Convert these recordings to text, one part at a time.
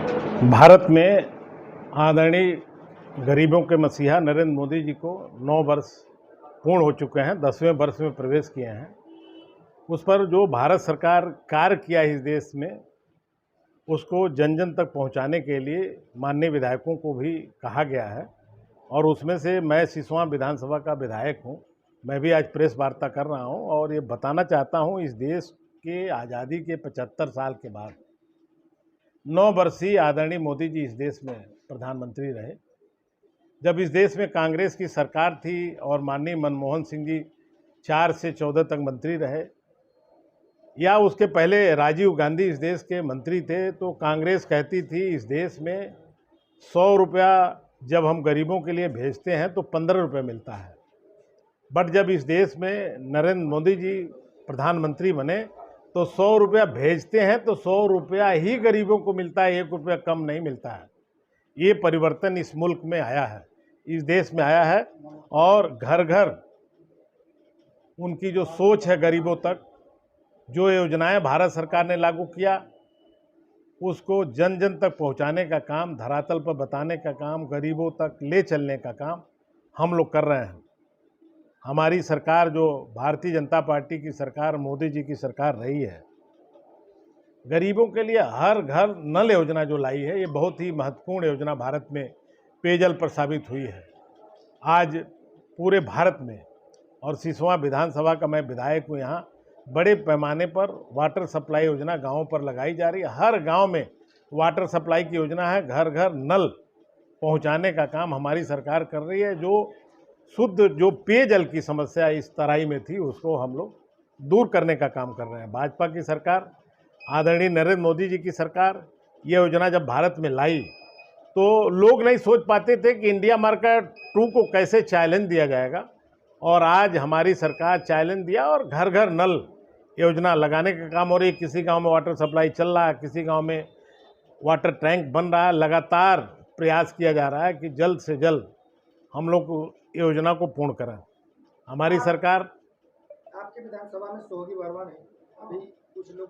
भारत में आदरणीय गरीबों के मसीहा नरेंद्र मोदी जी को 9 वर्ष पूर्ण हो चुके हैं, 10वें वर्ष में प्रवेश किए हैं। उस पर जो भारत सरकार कार्य किया इस देश में, उसको जन जन तक पहुंचाने के लिए माननीय विधायकों को भी कहा गया है और उसमें से मैं सिसवा विधानसभा का विधायक हूं। मैं भी आज प्रेस वार्ता कर रहा हूं और ये बताना चाहता हूं, इस देश के आज़ादी के 75 साल के बाद 9 वर्षीय आदरणीय मोदी जी इस देश में प्रधानमंत्री रहे। जब इस देश में कांग्रेस की सरकार थी और माननीय मनमोहन सिंह जी 4 से 14 तक मंत्री रहे, या उसके पहले राजीव गांधी इस देश के मंत्री थे, तो कांग्रेस कहती थी इस देश में 100 रुपया जब हम गरीबों के लिए भेजते हैं तो 15 रुपये मिलता है। बट जब इस देश में नरेंद्र मोदी जी प्रधानमंत्री बने तो 100 रुपया भेजते हैं तो 100 रुपया ही गरीबों को मिलता है, 1 रुपया कम नहीं मिलता है। ये परिवर्तन इस मुल्क में आया है, इस देश में आया है और घर घर उनकी जो सोच है गरीबों तक, जो योजनाएं भारत सरकार ने लागू किया उसको जन जन तक पहुंचाने का काम, धरातल पर बताने का काम, गरीबों तक ले चलने का काम हम लोग कर रहे हैं। हमारी सरकार जो भारतीय जनता पार्टी की सरकार, मोदी जी की सरकार रही है, गरीबों के लिए हर घर नल योजना जो लाई है, ये बहुत ही महत्वपूर्ण योजना भारत में पेयजल पर साबित हुई है। आज पूरे भारत में, और सिसवा विधानसभा का मैं विधायक हूँ, यहाँ बड़े पैमाने पर वाटर सप्लाई योजना गाँवों पर लगाई जा रही है। हर गाँव में वाटर सप्लाई की योजना है, घर घर नल पहुँचाने का काम हमारी सरकार कर रही है। जो शुद्ध जो पेयजल की समस्या इस तराई में थी, उसको हम लोग दूर करने का काम कर रहे हैं। भाजपा की सरकार, आदरणीय नरेंद्र मोदी जी की सरकार ये योजना जब भारत में लाई तो लोग नहीं सोच पाते थे कि इंडिया मार्केट 2 को कैसे चैलेंज दिया जाएगा, और आज हमारी सरकार चैलेंज दिया और घर घर नल योजना लगाने का काम हो रही है। किसी गांव में वाटर सप्लाई चल रहा है, किसी गांव में वाटर टैंक बन रहा है। लगातार प्रयास किया जा रहा है कि जल्द से जल्द हम लोग योजना को पूर्ण करें। हमारी सरकार आपके विधानसभा में सोहगी वर्मा ने अभी कुछ लोग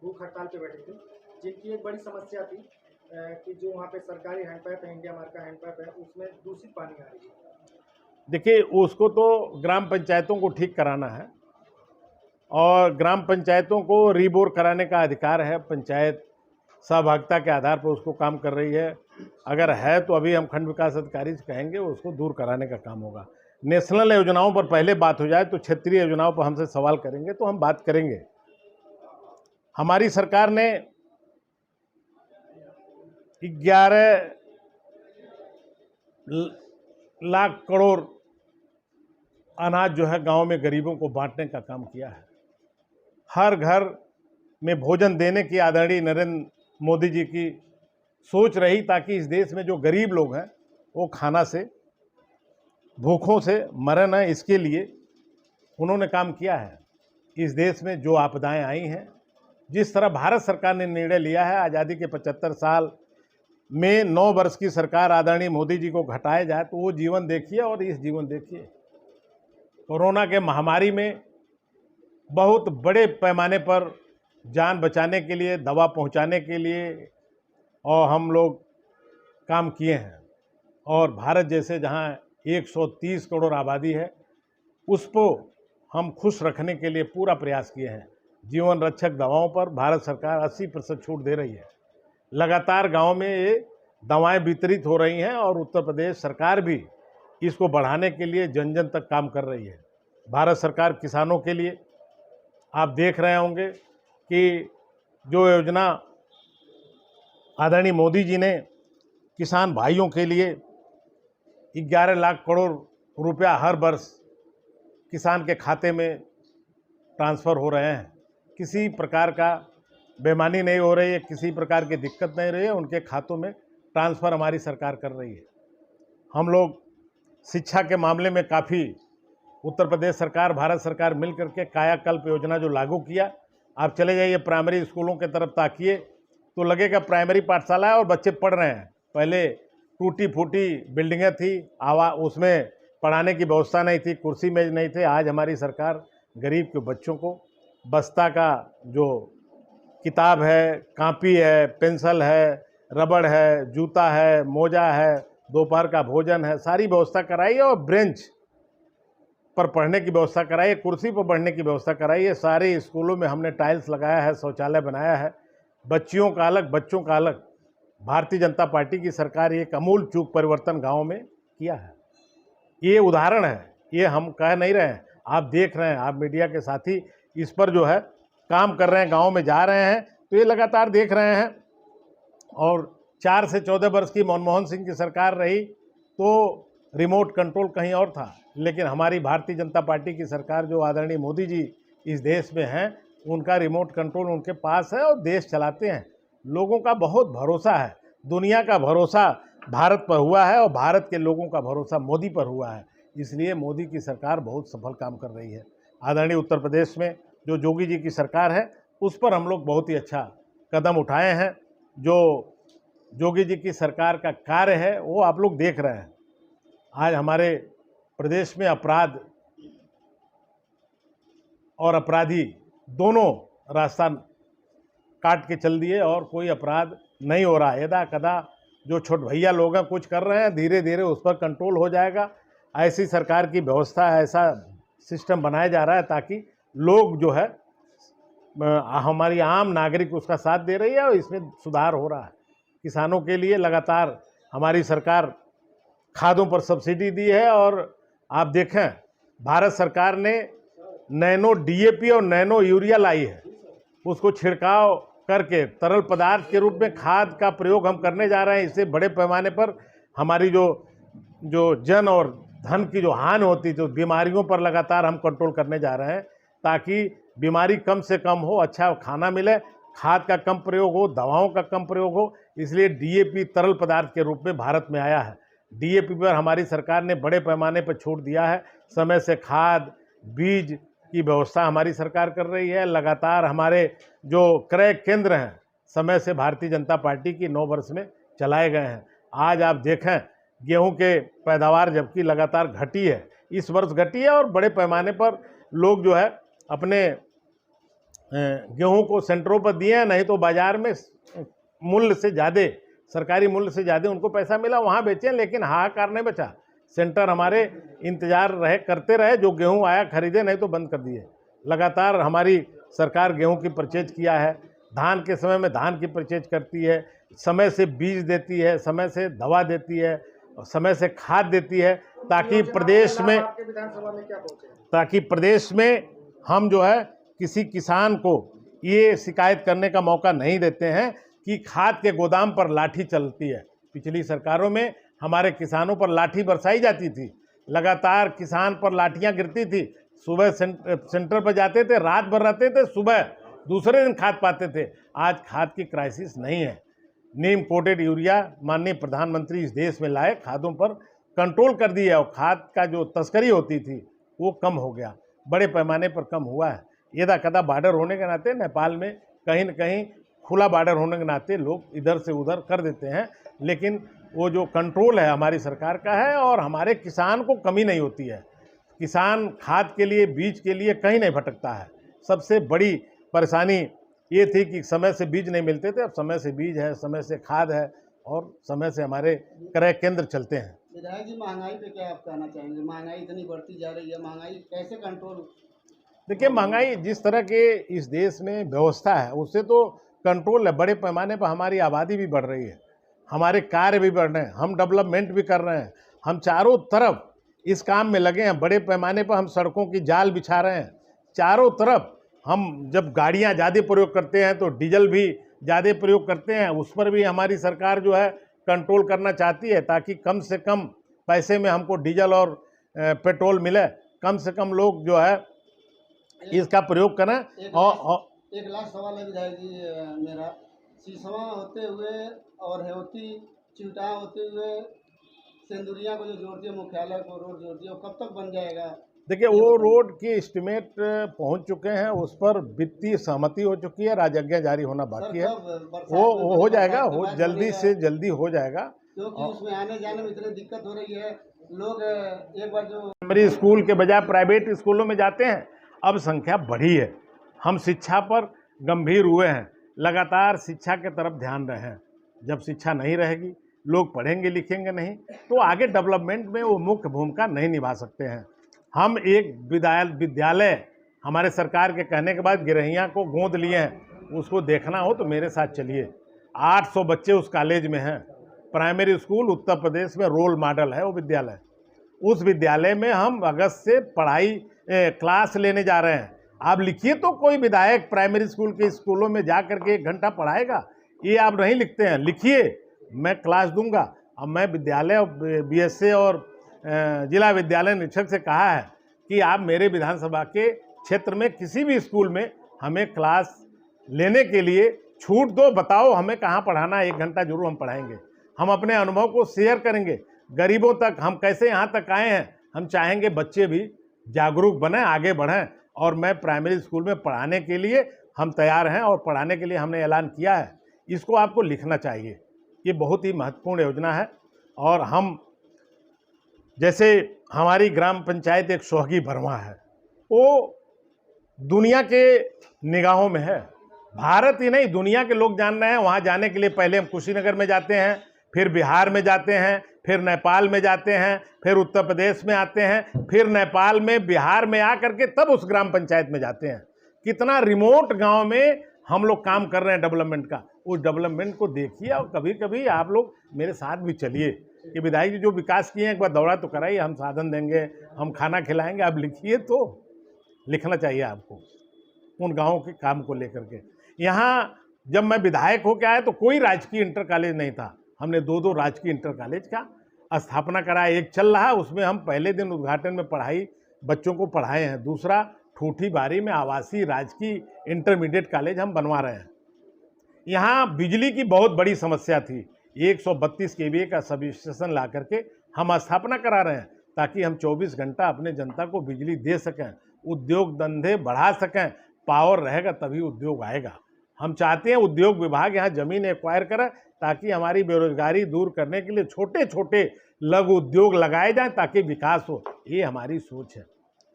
भूख हड़ताल पे बैठे थे, जिनकी एक बड़ी समस्या थी कि जो वहाँ पे सरकारी हैंडपैप है, इंडिया मार्क का हैंडपैप है, उसमें दूषित पानी आ रही है। देखिए, उसको तो ग्राम पंचायतों को ठीक कराना है और ग्राम पंचायतों को रीबोर कराने का अधिकार है। पंचायत सहभागिता के आधार पर उसको काम कर रही है। अगर है तो अभी हम खंड विकास अधिकारी से कहेंगे, उसको दूर कराने का काम होगा। नेशनल योजनाओं पर पहले बात हो जाए तो क्षेत्रीय योजनाओं पर हमसे सवाल करेंगे तो हम बात करेंगे। हमारी सरकार ने 11 लाख करोड़ अनाज जो है गांव में गरीबों को बांटने का काम किया है। हर घर में भोजन देने की आदरणीय नरेंद्र मोदी जी की सोच रही, ताकि इस देश में जो गरीब लोग हैं वो खाना से, भूखों से मरे न, इसके लिए उन्होंने काम किया है। इस देश में जो आपदाएं आई हैं, जिस तरह भारत सरकार ने निर्णय लिया है आज़ादी के 75 साल में 9 वर्ष की सरकार आदरणीय मोदी जी को घटाया जाए, तो वो जीवन देखिए और इस जीवन देखिए। कोरोना के महामारी में बहुत बड़े पैमाने पर जान बचाने के लिए, दवा पहुंचाने के लिए और हम लोग काम किए हैं। और भारत जैसे जहां 130 करोड़ आबादी है, उसको हम खुश रखने के लिए पूरा प्रयास किए हैं। जीवन रक्षक दवाओं पर भारत सरकार 80% छूट दे रही है। लगातार गांव में ये दवाएं वितरित हो रही हैं और उत्तर प्रदेश सरकार भी इसको बढ़ाने के लिए जन जन तक काम कर रही है। भारत सरकार किसानों के लिए, आप देख रहे होंगे कि जो योजना आदरणीय मोदी जी ने किसान भाइयों के लिए 11 लाख करोड़ रुपया हर वर्ष किसान के खाते में ट्रांसफ़र हो रहे हैं। किसी प्रकार का बेईमानी नहीं हो रही है, किसी प्रकार की दिक्कत नहीं रही है, उनके खातों में ट्रांसफ़र हमारी सरकार कर रही है। हम लोग शिक्षा के मामले में काफ़ी, उत्तर प्रदेश सरकार, भारत सरकार मिल करके कायाकल्प योजना जो लागू किया, आप चले जाइए प्राइमरी स्कूलों के तरफ ताकिए तो लगेगा प्राइमरी पाठशाला है और बच्चे पढ़ रहे हैं। पहले टूटी फूटी बिल्डिंगें थी, उसमें पढ़ाने की व्यवस्था नहीं थी, कुर्सी मेज नहीं थे। आज हमारी सरकार गरीब के बच्चों को बस्ता का जो किताब है, कापी है, पेंसिल है, रबड़ है, जूता है, मोजा है, दोपहर का भोजन है, सारी व्यवस्था कराई है। और ब्रेंच पर पढ़ने की व्यवस्था कराई है, कुर्सी पर बढ़ने की व्यवस्था कराई है। सारे स्कूलों में हमने टाइल्स लगाया है, शौचालय बनाया है, बच्चियों का अलग, बच्चों का अलग। भारतीय जनता पार्टी की सरकार एक अमूल चूक परिवर्तन गाँव में किया है। ये उदाहरण है, ये हम कह नहीं रहे हैं, आप देख रहे हैं, आप मीडिया के साथी इस पर जो है काम कर रहे हैं, गांव में जा रहे हैं, तो ये लगातार देख रहे हैं। और 4 से 14 वर्ष की मनमोहन सिंह की सरकार रही तो रिमोट कंट्रोल कहीं और था, लेकिन हमारी भारतीय जनता पार्टी की सरकार, जो आदरणीय मोदी जी इस देश में हैं, उनका रिमोट कंट्रोल उनके पास है और देश चलाते हैं। लोगों का बहुत भरोसा है, दुनिया का भरोसा भारत पर हुआ है और भारत के लोगों का भरोसा मोदी पर हुआ है। इसलिए मोदी की सरकार बहुत सफल काम कर रही है। आदरणीय उत्तर प्रदेश में जो योगी जी की सरकार है, उस पर हम लोग बहुत ही अच्छा कदम उठाए हैं। जो योगी जी की सरकार का कार्य है वो आप लोग देख रहे हैं। आज हमारे प्रदेश में अपराध और अपराधी दोनों रास्ता काट के चल दिए और कोई अपराध नहीं हो रहा। यदा कदा जो छोट भैया लोग हैं कुछ कर रहे हैं, धीरे धीरे उस पर कंट्रोल हो जाएगा। ऐसी सरकार की व्यवस्था, ऐसा सिस्टम बनाया जा रहा है ताकि लोग जो है, हमारी आम नागरिक उसका साथ दे रही है और इसमें सुधार हो रहा है। किसानों के लिए लगातार हमारी सरकार खादों पर सब्सिडी दी है। और आप देखें, भारत सरकार ने नैनो डीएपी और नैनो यूरिया लाई है, उसको छिड़काव करके तरल पदार्थ के रूप में खाद का प्रयोग हम करने जा रहे हैं। इससे बड़े पैमाने पर हमारी जो जन और धन की जो हानि होती है, जो बीमारियों पर लगातार हम कंट्रोल करने जा रहे हैं ताकि बीमारी कम से कम हो, अच्छा खाना मिले, खाद का कम प्रयोग हो, दवाओं का कम प्रयोग हो। इसलिए डीएपी तरल पदार्थ के रूप में भारत में आया है। डीएपी पर हमारी सरकार ने बड़े पैमाने पर छूट दिया है। समय से खाद, बीज की व्यवस्था हमारी सरकार कर रही है। लगातार हमारे जो क्रय केंद्र हैं, समय से भारतीय जनता पार्टी की 9 वर्ष में चलाए गए हैं। आज आप देखें, गेहूं के पैदावार जबकि लगातार घटी है, इस वर्ष घटी है और बड़े पैमाने पर लोग जो है अपने गेहूं को सेंटरों पर दिए हैं, नहीं तो बाजार में मूल्य से ज़्यादा, सरकारी मूल्य से ज़्यादा उनको पैसा मिला, वहाँ बेचें, लेकिन हाहाकार नहीं बचा। सेंटर हमारे इंतजार करते रहे, जो गेहूं आया खरीदे, नहीं तो बंद कर दिए। लगातार हमारी सरकार गेहूं की परचेज किया है, धान के समय में धान की परचेज करती है, समय से बीज देती है, समय से दवा देती है, समय से खाद देती है, ताकि प्रदेश में विधानसभा में क्या पहुंचे? ताकि प्रदेश में हम जो है किसी किसान को ये शिकायत करने का मौका नहीं देते हैं कि खाद के गोदाम पर लाठी चलती है। पिछली सरकारों में हमारे किसानों पर लाठी बरसाई जाती थी, लगातार किसान पर लाठियां गिरती थी। सुबह सेंटर पर जाते थे, रात भर रहते थे, सुबह दूसरे दिन खाद पाते थे। आज खाद की क्राइसिस नहीं है। नीम कोटेड यूरिया माननीय प्रधानमंत्री इस देश में लाए, खादों पर कंट्रोल कर दिया और खाद का जो तस्करी होती थी वो कम हो गया, बड़े पैमाने पर कम हुआ है। यदा कदा बॉर्डर होने के नाते नेपाल में कहीं न कहीं खुला बॉर्डर होने के नाते लोग इधर से उधर कर देते हैं, लेकिन वो जो कंट्रोल है हमारी सरकार का है और हमारे किसान को कमी नहीं होती है। किसान खाद के लिए, बीज के लिए कहीं नहीं भटकता है। सबसे बड़ी परेशानी ये थी कि समय से बीज नहीं मिलते थे, अब समय से बीज है, समय से खाद है और समय से हमारे क्रय केंद्र चलते हैं। विधायक जी, महंगाई पे क्या आप कहना चाहेंगे? महंगाई इतनी बढ़ती जा रही है, महंगाई कैसे कंट्रोल? देखिए, महंगाई जिस तरह के इस देश में व्यवस्था है उससे तो कंट्रोल है। बड़े पैमाने पर हमारी आबादी भी बढ़ रही है, हमारे कार्य भी बढ़ रहे हैं, हम डेवलपमेंट भी कर रहे हैं, हम चारों तरफ इस काम में लगे हैं। बड़े पैमाने पर हम सड़कों की जाल बिछा रहे हैं चारों तरफ। हम जब गाड़ियां ज़्यादा प्रयोग करते हैं तो डीजल भी ज़्यादा प्रयोग करते हैं, उस पर भी हमारी सरकार जो है कंट्रोल करना चाहती है ताकि कम से कम पैसे में हमको डीजल और पेट्रोल मिले, कम से कम लोग जो है इसका प्रयोग करें। एक लास्ट सवाल है विधायक जी मेरा, सीसवा होते हुए और हेवती चिवटा होते हुए सिंदुरिया को जो जोड़ती है, मुख्यालय को रोड जोड़ती है, वो कब तक बन जाएगा? देखिए, वो रोड की एस्टिमेट पहुंच चुके हैं, उस पर वित्तीय सहमति हो चुकी है, राजज्ञा जारी होना बाकी है। वो हो जाएगा, वो जल्दी से जल्दी हो जाएगा, क्योंकि उसमें आने जाने में इतनी दिक्कत हो रही है। लोग एक बार जो प्राइमरी स्कूल के बजाय प्राइवेट स्कूलों में जाते हैं, अब संख्या बढ़ी है। हम शिक्षा पर गंभीर हुए हैं, लगातार शिक्षा के तरफ ध्यान रहे हैं। जब शिक्षा नहीं रहेगी, लोग पढ़ेंगे लिखेंगे नहीं, तो आगे डेवलपमेंट में वो मुख्य भूमिका नहीं निभा सकते हैं। हम एक विद्यालय हमारे सरकार के कहने के बाद गिरहियाँ को गोद लिए हैं, उसको देखना हो तो मेरे साथ चलिए। 800 बच्चे उस कॉलेज में हैं। प्राइमरी स्कूल उत्तर प्रदेश में रोल मॉडल है वो विद्यालय। उस विद्यालय में हम अगस्त से पढ़ाई क्लास लेने जा रहे हैं। आप लिखिए तो कोई विधायक प्राइमरी स्कूल के स्कूलों में जा करके 1 घंटा पढ़ाएगा, ये आप नहीं लिखते हैं। लिखिए, मैं क्लास दूंगा। अब मैं विद्यालय बीएसए और जिला विद्यालय निरीक्षक से कहा है कि आप मेरे विधानसभा के क्षेत्र में किसी भी स्कूल में हमें क्लास लेने के लिए छूट दो, बताओ हमें कहाँ पढ़ाना है, 1 घंटा जरूर हम पढ़ाएंगे। हम अपने अनुभव को शेयर करेंगे गरीबों तक, हम कैसे यहाँ तक आए हैं। हम चाहेंगे बच्चे भी जागरूक बने, आगे बढ़ें, और मैं प्राइमरी स्कूल में पढ़ाने के लिए हम तैयार हैं और पढ़ाने के लिए हमने ऐलान किया है। इसको आपको लिखना चाहिए, ये बहुत ही महत्वपूर्ण योजना है। और हम जैसे हमारी ग्राम पंचायत एक सोहगी बरवा है, वो दुनिया के निगाहों में है। भारत ही नहीं, दुनिया के लोग जान रहे हैं। वहाँ जाने के लिए पहले हम कुशीनगर में जाते हैं, फिर बिहार में जाते हैं, फिर नेपाल में जाते हैं, फिर उत्तर प्रदेश में आते हैं, फिर नेपाल में बिहार में आ करके तब उस ग्राम पंचायत में जाते हैं। कितना रिमोट गांव में हम लोग काम कर रहे हैं डेवलपमेंट का। उस डेवलपमेंट को देखिए और कभी कभी आप लोग मेरे साथ भी चलिए कि विधायक जी जो विकास किए हैं एक बार दौरा तो कराइए, हम साधन देंगे, हम खाना खिलाएंगे। आप लिखिए, तो लिखना चाहिए आपको उन गाँवों के काम को लेकर के। यहाँ जब मैं विधायक होकर आया तो कोई राजकीय इंटर कॉलेज नहीं था। हमने 2 राजकीय इंटर कॉलेज का स्थापना कराया। एक चल रहा है, उसमें हम पहले दिन उद्घाटन में पढ़ाई बच्चों को पढ़ाए हैं। दूसरा ठूठी बारी में आवासीय राजकीय इंटरमीडिएट कॉलेज हम बनवा रहे हैं। यहाँ बिजली की बहुत बड़ी समस्या थी। 132 केवीए का सब स्टेशन ला करके हम स्थापना करा रहे हैं ताकि हम 24 घंटा अपने जनता को बिजली दे सकें, उद्योग धंधे बढ़ा सकें। पावर रहेगा तभी उद्योग आएगा। हम चाहते हैं उद्योग विभाग यहाँ जमीन एक्वायर करे ताकि हमारी बेरोजगारी दूर करने के लिए छोटे छोटे लघु उद्योग लगाए जाएं ताकि विकास हो। ये हमारी सोच है।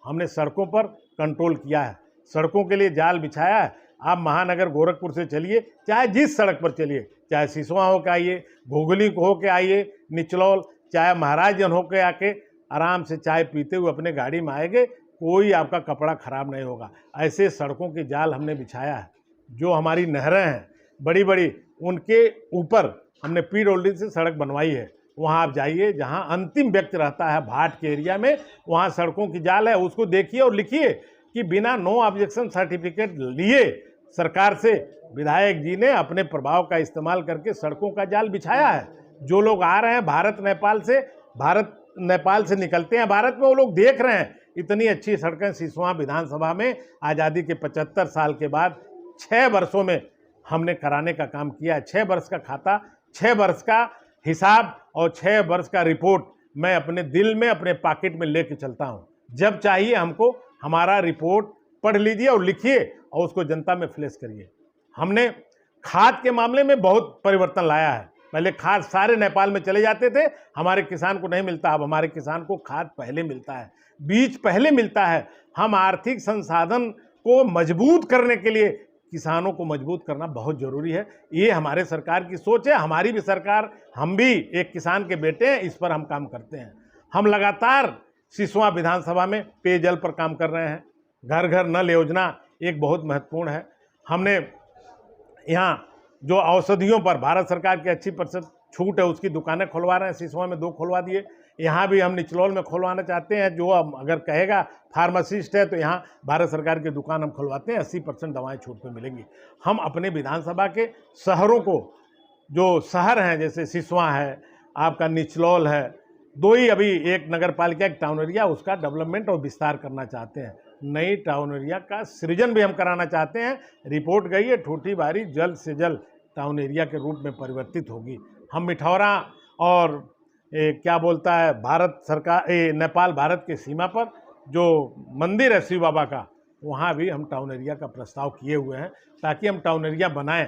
हमने सड़कों पर कंट्रोल किया है, सड़कों के लिए जाल बिछाया है। आप महानगर गोरखपुर से चलिए, चाहे जिस सड़क पर चलिए, चाहे सिसवा होकर आइए, घोगली को होकर आइए, निचलौल, चाहे महाराजगंज होकर आके आराम से चाय पीते हुए अपने गाड़ी में आएंगे, कोई आपका कपड़ा खराब नहीं होगा। ऐसे सड़कों की जाल हमने बिछाया है। जो हमारी नहरें हैं बड़ी बड़ी, उनके ऊपर हमने पीडब्ल्यूडी से सड़क बनवाई है। वहाँ आप जाइए जहाँ अंतिम व्यक्ति रहता है भाट के एरिया में, वहाँ सड़कों की जाल है। उसको देखिए और लिखिए कि बिना नो ऑब्जेक्शन सर्टिफिकेट लिए सरकार से विधायक जी ने अपने प्रभाव का इस्तेमाल करके सड़कों का जाल बिछाया है। जो लोग आ रहे हैं भारत नेपाल से निकलते हैं भारत में, वो लोग देख रहे हैं इतनी अच्छी सड़कें सिसवा विधानसभा में आज़ादी के 75 साल के बाद 6 वर्षों में हमने कराने का काम किया है। 6 वर्ष का खाता, 6 वर्ष का हिसाब और 6 वर्ष का रिपोर्ट मैं अपने दिल में, अपने पॉकेट में लेके चलता हूँ। जब चाहिए हमको हमारा रिपोर्ट पढ़ लीजिए और लिखिए और उसको जनता में फ्लैश करिए। हमने खाद के मामले में बहुत परिवर्तन लाया है। पहले खाद सारे नेपाल में चले जाते थे, हमारे किसान को नहीं मिलता। अब हमारे किसान को खाद पहले मिलता है, बीज पहले मिलता है। हम आर्थिक संसाधन को मजबूत करने के लिए किसानों को मजबूत करना बहुत जरूरी है। ये हमारे सरकार की सोच है, हमारी भी सरकार, हम भी एक किसान के बेटे हैं, इस पर हम काम करते हैं। हम लगातार सिसवा विधानसभा में पेयजल पर काम कर रहे हैं। घर घर नल योजना एक बहुत महत्वपूर्ण है। हमने यहाँ जो औषधियों पर भारत सरकार की अच्छी % छूट है, उसकी दुकानें खुलवा रहे हैं। सिसवा में 2 खुलवा दिए। यहाँ भी हम निचलौल में खुलवाना चाहते हैं। जो अगर कहेगा फार्मासिस्ट है तो यहाँ भारत सरकार की दुकान हम खुलवाते हैं, 80% दवाएं छूट पे मिलेंगी। हम अपने विधानसभा के शहरों को, जो शहर हैं जैसे सिसवा है, आपका निचलौल है, 2 ही अभी, एक नगर पालिका एक टाउन एरिया, उसका डेवलपमेंट और विस्तार करना चाहते हैं। नई टाउन एरिया का सृजन भी हम कराना चाहते हैं। रिपोर्ट गई है, ठूठी बारी जल्द से जल्द टाउन एरिया के रूप में परिवर्तित होगी। हम मिठौरा और क्या बोलता है भारत सरकार, नेपाल भारत के सीमा पर जो मंदिर है शिव बाबा का, वहाँ भी हम टाउन एरिया का प्रस्ताव किए हुए हैं ताकि हम टाउन एरिया बनाएं,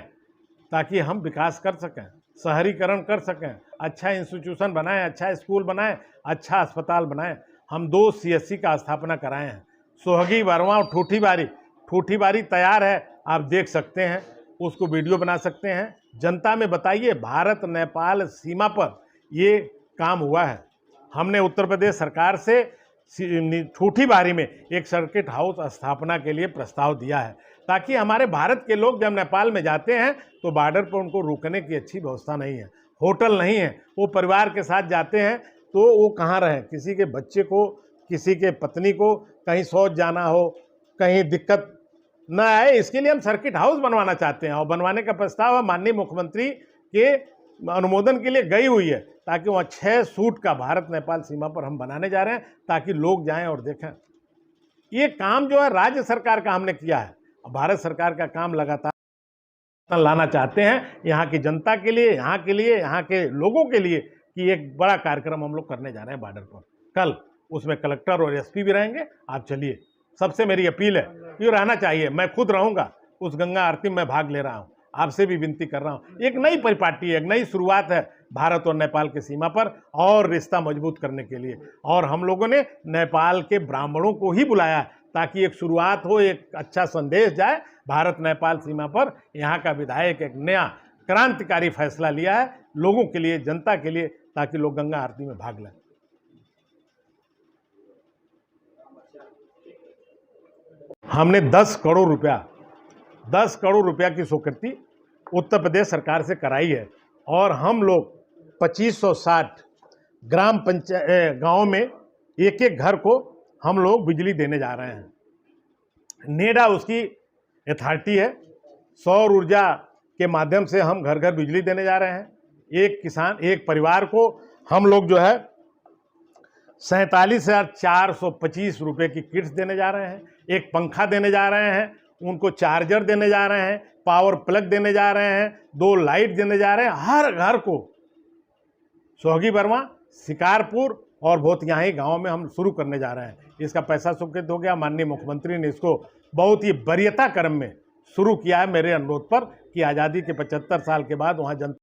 ताकि हम विकास कर सकें, शहरीकरण कर सकें, अच्छा इंस्टीट्यूशन बनाएं, अच्छा स्कूल बनाएं, अच्छा अस्पताल बनाएं। हम 2 CSC का स्थापना कराए हैं, सोहगी बरवा और ठूठी बारी। ठूठी बारी तैयार है, आप देख सकते हैं। उसको वीडियो बना सकते हैं। जनता में बताइए, भारत नेपाल सीमा पर ये काम हुआ है। हमने उत्तर प्रदेश सरकार से छोटी बारी में एक सर्किट हाउस स्थापना के लिए प्रस्ताव दिया है, ताकि हमारे भारत के लोग जब नेपाल में जाते हैं तो बॉर्डर पर उनको रुकने की अच्छी व्यवस्था नहीं है, होटल नहीं है, वो परिवार के साथ जाते हैं तो वो कहाँ रहें। किसी के बच्चे को, किसी के पत्नी को कहीं शौच जाना हो, कहीं दिक्कत न आए, इसके लिए हम सर्किट हाउस बनवाना चाहते हैं। और बनवाने का प्रस्ताव माननीय मुख्यमंत्री के अनुमोदन के लिए गई हुई है, ताकि वहाँ 6 सूट का भारत नेपाल सीमा पर हम बनाने जा रहे हैं, ताकि लोग जाएं और देखें। ये काम जो है राज्य सरकार का हमने किया है, भारत सरकार का काम लगातार लाना चाहते हैं यहाँ की जनता के लिए, यहाँ के लिए, यहाँ के लोगों के लिए, कि एक बड़ा कार्यक्रम हम लोग करने जा रहे हैं बॉर्डर पर। कल उसमें कलेक्टर और एसपी भी रहेंगे। आप चलिए, सबसे मेरी अपील है कि रहना चाहिए। मैं खुद रहूँगा, उस गंगा आरती में भाग ले रहा हूँ, आपसे भी विनती कर रहा हूँ। एक नई परिपाटी है, एक नई शुरुआत है भारत और नेपाल की सीमा पर, और रिश्ता मजबूत करने के लिए। और हम लोगों ने नेपाल के ब्राह्मणों को ही बुलाया, ताकि एक शुरुआत हो, एक अच्छा संदेश जाए भारत नेपाल सीमा पर। यहाँ का विधायक एक नया क्रांतिकारी फैसला लिया है लोगों के लिए, जनता के लिए, ताकि लोग गंगा आरती में भाग लें। हमने 10 करोड़ रुपया की स्वीकृति उत्तर प्रदेश सरकार से कराई है, और हम लोग 2560 ग्राम पंचायत गाँव में एक एक घर को हम लोग बिजली देने जा रहे हैं। नेडा उसकी अथॉरिटी है। सौर ऊर्जा के माध्यम से हम घर घर बिजली देने जा रहे हैं। एक किसान, एक परिवार को हम लोग जो है 47,425 रुपये की किट्स देने जा रहे हैं। एक पंखा देने जा रहे हैं, उनको चार्जर देने जा रहे हैं, पावर प्लग देने जा रहे हैं, 2 लाइट देने जा रहे हैं। हर घर को सोहगी बर्मा, शिकारपुर और भोतियाही गांव में हम शुरू करने जा रहे हैं। इसका पैसा स्वीकृत हो गया। माननीय मुख्यमंत्री ने इसको बहुत ही वरीयता क्रम में शुरू किया है, मेरे अनुरोध पर, कि आज़ादी के 75 साल के बाद वहाँ जनता